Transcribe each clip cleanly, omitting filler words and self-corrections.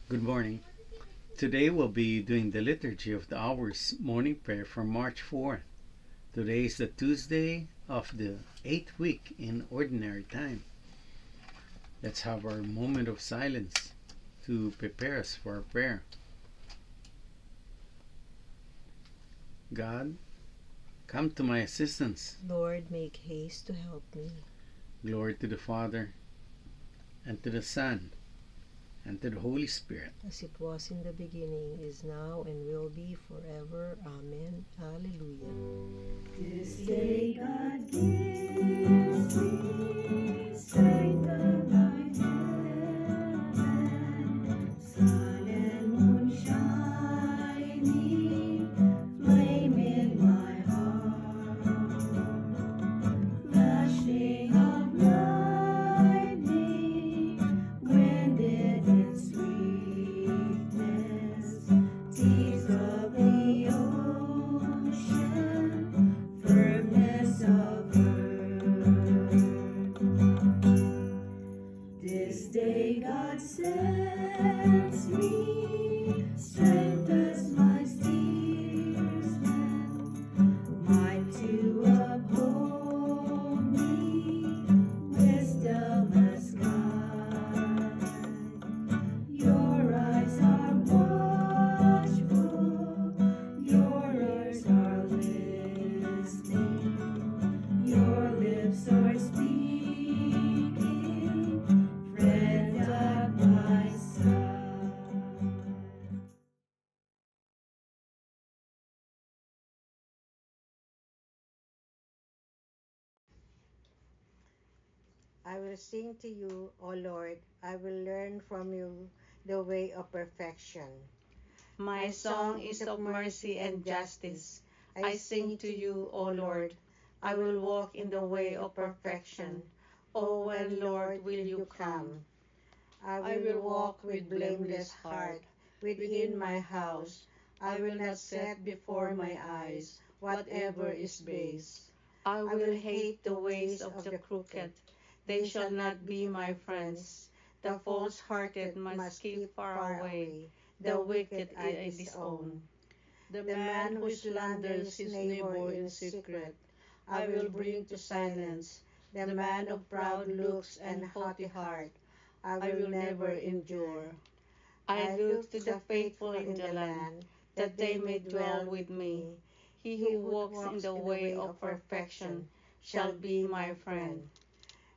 Good morning. Today we'll be doing the Liturgy of the Hours morning prayer for March 4th. Today is the Tuesday of the 8th week in Ordinary Time. Let's have our moment of silence to prepare us for our prayer. God, come to my assistance. Lord, make haste to help me. Glory to the Father, and to the Son, and to the Holy Spirit. As it was in the beginning, is now, and will be forever. Amen. Hallelujah. This day God gives me strength of my heaven, sun and moon shining, flame in my heart, flashing of lightning, wind in its sweetness, tears of the ocean, firmness of earth. This day God sends me strength as my steersman, might to uphold me, wisdom as guide. Your eyes are watchful, your ears are listening, your lips are speaking, friend at my side. I will sing to you, O Lord. I will learn from you the way of perfection. My song is of mercy and justice. I sing to you, O Lord. I will walk in the way of perfection. O when, Lord, will you come? I will walk with blameless heart within my house. I will not set before my eyes whatever is base. I will hate the ways of the crooked. They shall not be my friends. The false-hearted must keep far away. The wicked I disown. The man who slanders his neighbor in secret, I will bring to silence. The man of proud looks and haughty heart, I will never endure. I look to the faithful in the land, that they may dwell with me. He who walks in the way of perfection shall be my friend.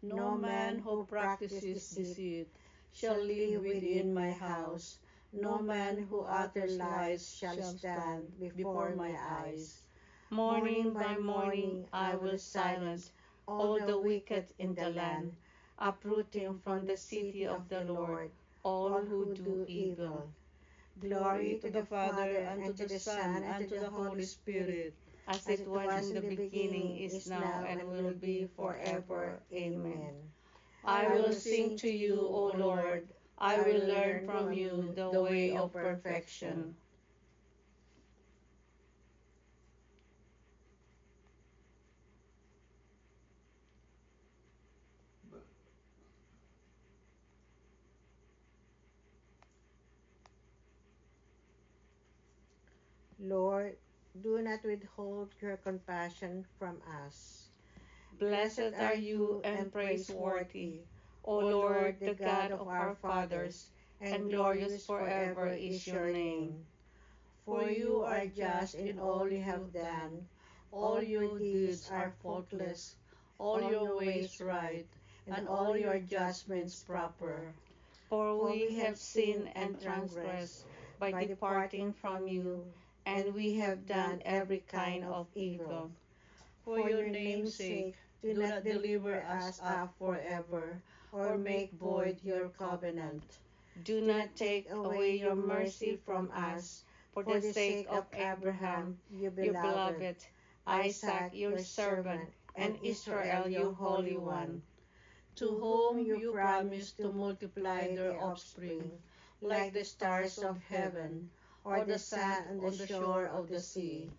No man who practices deceit shall live within my house. No man who utters lies shall stand before my eyes. Morning by morning I will silence all the wicked in the land, uprooting from the city of the Lord all who do evil. Glory to the Father, and to the Son, and to the Holy Spirit, As it was in the beginning, is now, and will be forever. Amen. I will sing to you, O Lord. I will learn from you the way of perfection. Lord, do not withhold your compassion from us. Blessed are you and praiseworthy, O Lord, the God of our fathers, and glorious forever is your name. For you are just in all you have done. All your deeds are faultless, all your ways right, and all your judgments proper. For we have sinned and transgressed by departing from you, and we have done every kind of evil. for your name's sake, do not deliver us up forever, or make void your covenant. Do not take away your mercy from us, for the sake of Abraham, your beloved, Isaac, your servant, and Israel, your Holy One. To whom you promised to multiply their offspring, like the stars of heaven, or the sand on the shore of the sea.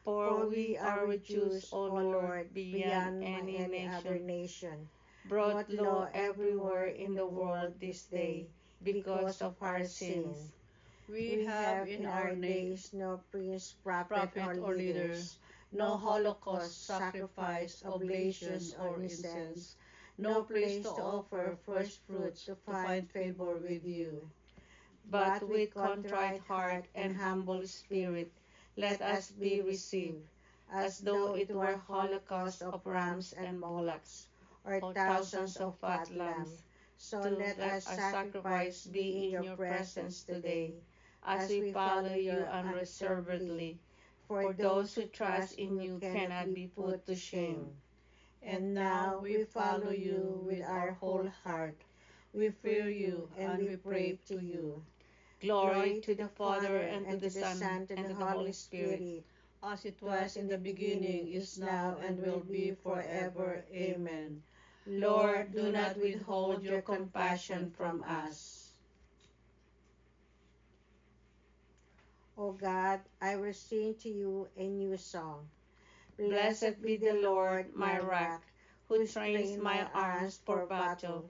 For we are reduced, O Lord, beyond any other nation, nation. brought low everywhere in the world this day, because of our sins. We have in our days no prince, prophet, or leaders, no holocaust, sacrifice, oblations, or incense, no place to offer first fruits to find favor with you. But with contrite heart and humble spirit, let us be received, as though it were holocaust of rams and bullocks, Or thousands of fat lambs. So let our sacrifice be in your presence today, as we follow you unreservedly. For those who trust in you cannot be put to shame. And now we follow you with our whole heart. We fear you and we pray to you. Glory to the Father, and to the Son, and to the Holy Spirit, As it was in the beginning, is now, and will be forever. Amen. Lord, do not withhold your compassion from us. O God, I will sing to you a new song. Blessed be the Lord, my rock, who trains my arms for battle,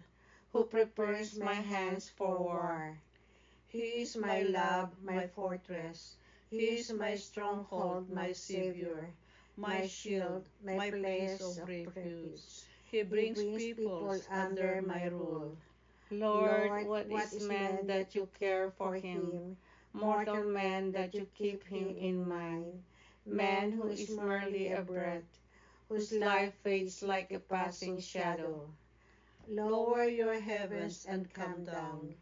who prepares my hands for war. He is my love, my fortress. He is my stronghold, my Savior, my shield, my place of refuge. He brings people under my rule. Lord, what is man that you care for him? Mortal man that you keep him in mind? Man who is merely a breath, whose life fades like a passing shadow. Lower your heavens and come down.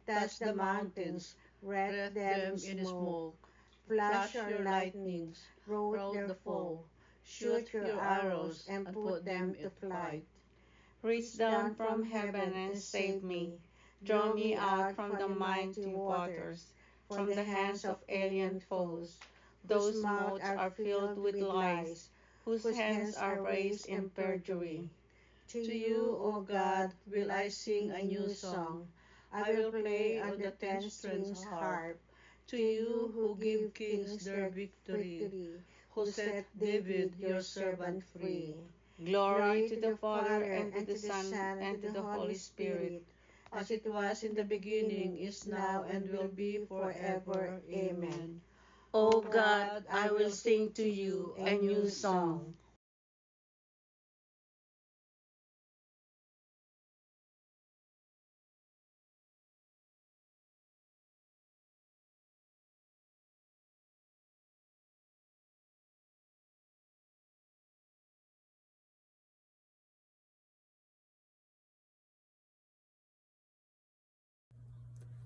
Touch the mountains, wreath them in smoke. Flash your lightnings, rout the foe. Shoot your arrows and put them to flight. Reach down from heaven and save me. Draw me out from the mighty waters, from the hands of alien foes. Those mouths are filled with lies, whose hands are raised in perjury. To you, O God, will I sing a new song. I will play on the 10-string harp. To you who give kings their victory, who set David your servant free. Glory to the Father, and to the Son, and to the Holy Spirit, as it was in the beginning, is now, and will be forever. Amen. O God, I will sing to you a new song.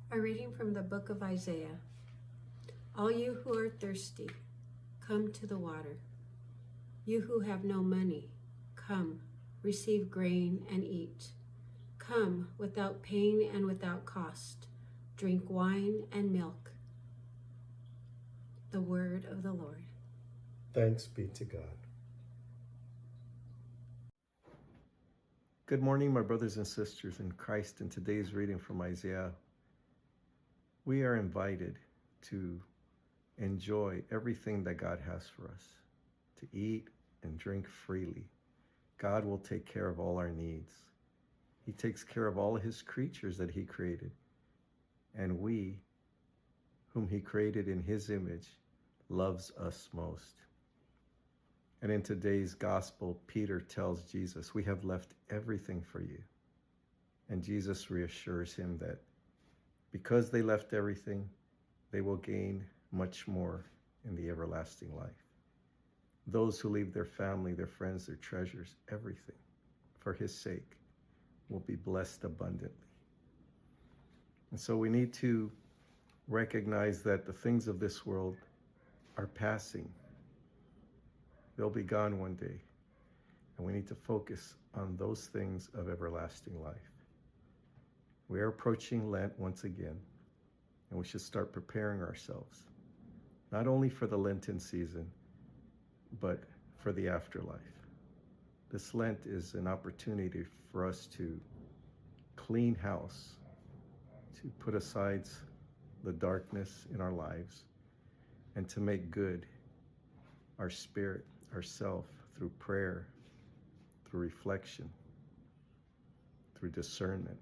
A reading from the book of Isaiah. All you who are thirsty, come to the water. You who have no money, come, receive grain and eat. Come without pain and without cost. Drink wine and milk. The word of the Lord. Thanks be to God. Good morning, my brothers and sisters in Christ. In today's reading from Isaiah, we are invited to enjoy everything that God has for us, to eat and drink freely. God will take care of all our needs. He takes care of all his creatures that he created. And we, whom he created in his image, loves us most. And in today's gospel, Peter tells Jesus, we have left everything for you. And Jesus reassures him that because they left everything, they will gain much more in the everlasting life. Those who leave their family, their friends, their treasures, everything, for his sake, will be blessed abundantly. And so we need to recognize that the things of this world are passing. They'll be gone one day. And we need to focus on those things of everlasting life. We are approaching Lent once again, and we should start preparing ourselves, not only for the Lenten season, but for the afterlife. This Lent is an opportunity for us to clean house, to put aside the darkness in our lives, and to make good our spirit, ourself, through prayer, through reflection, through discernment.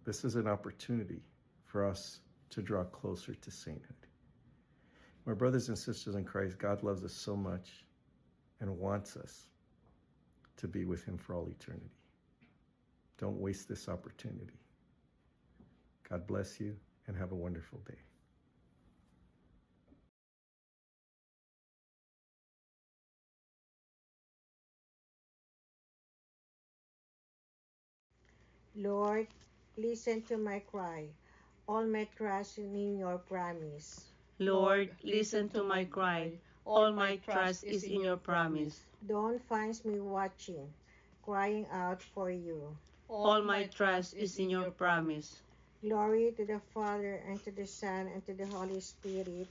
This is an opportunity for us to draw closer to sainthood. My brothers and sisters in Christ, God loves us so much and wants us to be with him for all eternity. Don't waste this opportunity. God bless you and have a wonderful day. Lord, listen to my cry. All my trust is in your promise. Lord, listen to my cry. All my trust is in your promise. Don't find me watching, crying out for you. All my trust is in your promise. Glory to the Father, and to the Son, and to the Holy Spirit.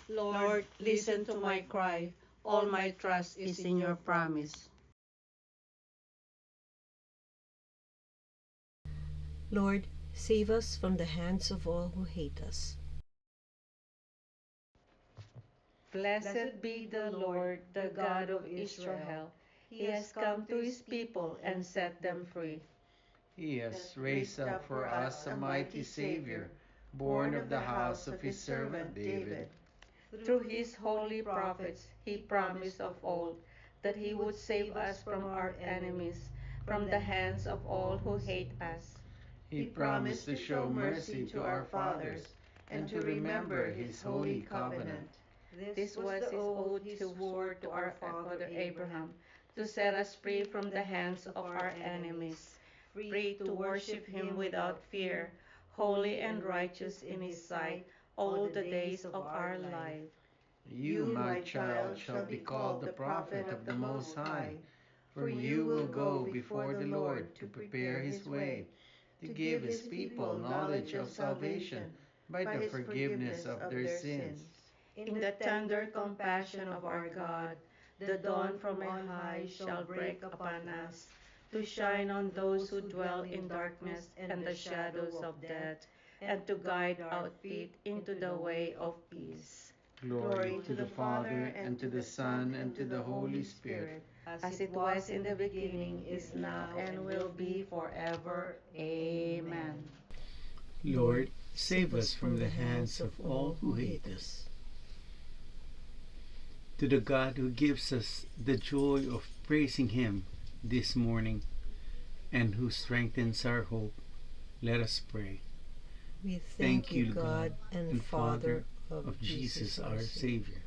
Lord, listen to my cry. All my trust is in your promise. Lord, save us from the hands of all who hate us. Blessed be the Lord, the God of Israel. He has come to his people and set them free. He has raised up for us a mighty Savior, born of the house of his servant David. Through his holy prophets, he promised of old that he would save us from our enemies, from the hands of all who hate us. He promised to show mercy to our fathers and to remember his holy covenant. This was his oath he swore to our father Abraham, to set us free from the hands of our enemies, free to worship him without fear, holy and righteous in his sight all the days of our life. You, my child, shall be called the prophet of the Most High, for you will go before the Lord to prepare his way, to give his people knowledge of salvation by the forgiveness of their sins. In the tender compassion of our God, the dawn from on high shall break upon us, to shine on those who dwell in darkness and the shadows of death, and to guide our feet into the way of peace. Glory to the Father, and to the Son, and to the Holy Spirit, As it was in the beginning, is now, and will be forever. Amen. Lord, save us from the hands of all who hate us. To the God who gives us the joy of praising him this morning and who strengthens our hope, let us pray. We thank you, God and Father of Jesus our Savior.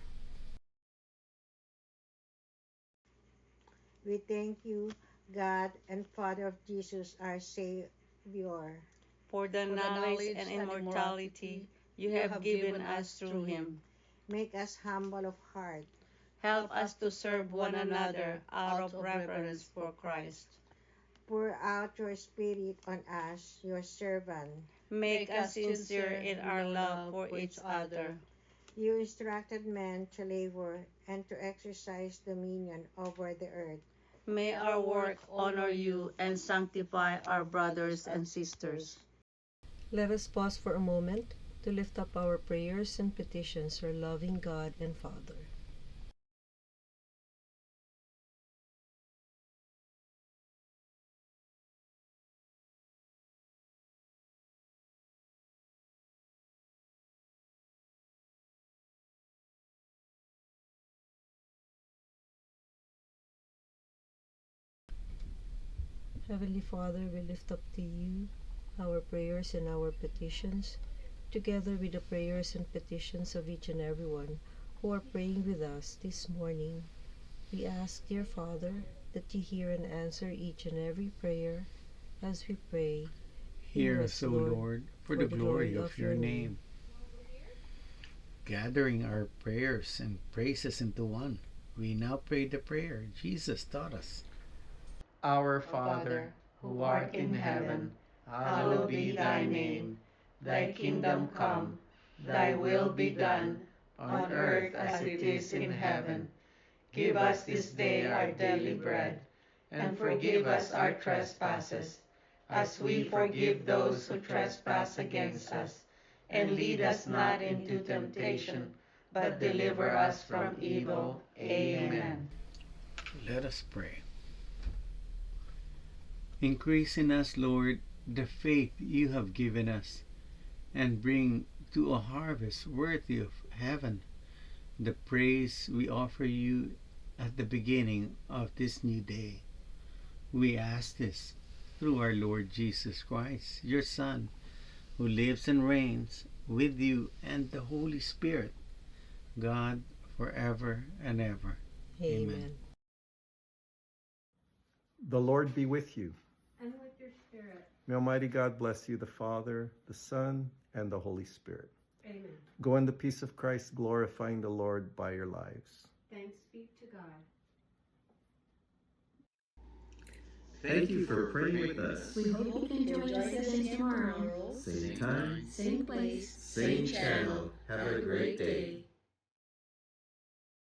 We thank you, God and Father of Jesus, our Savior. For the knowledge and immortality you have given us through him. Make us humble of heart. Help us to serve one another out of reverence for Christ. Pour out your Spirit on us, your servant. Make us sincere in our love for each other. You instructed men to labor and to exercise dominion over the earth. May our work honor you and sanctify our brothers and sisters. Let us pause for a moment to lift up our prayers and petitions to our loving God and Father. Heavenly Father, we lift up to you our prayers and our petitions, together with the prayers and petitions of each and every one who are praying with us this morning. We ask, dear Father, that you hear and answer each and every prayer as we pray. Hear us, O Lord, for the glory of your name. Gathering our prayers and praises into one, we now pray the prayer Jesus taught us. Our Father, who art in heaven, hallowed be thy name. Thy kingdom come, thy will be done, on earth as it is in heaven. Give us this day our daily bread, and forgive us our trespasses, as we forgive those who trespass against us. And lead us not into temptation, but deliver us from evil. Amen. Let us pray. Increase in us, Lord, the faith you have given us, and bring to a harvest worthy of heaven the praise we offer you at the beginning of this new day. We ask this through our Lord Jesus Christ, your Son, who lives and reigns with you and the Holy Spirit, God, forever and ever. Amen. The Lord be with you. And with your spirit. May Almighty God bless you, the Father, the Son, and the Holy Spirit. Amen. Go in the peace of Christ, glorifying the Lord by your lives. Thanks be to God. Thank you for praying with us. We hope you can join us again tomorrow. Same time, Same place. same channel. Have a great day.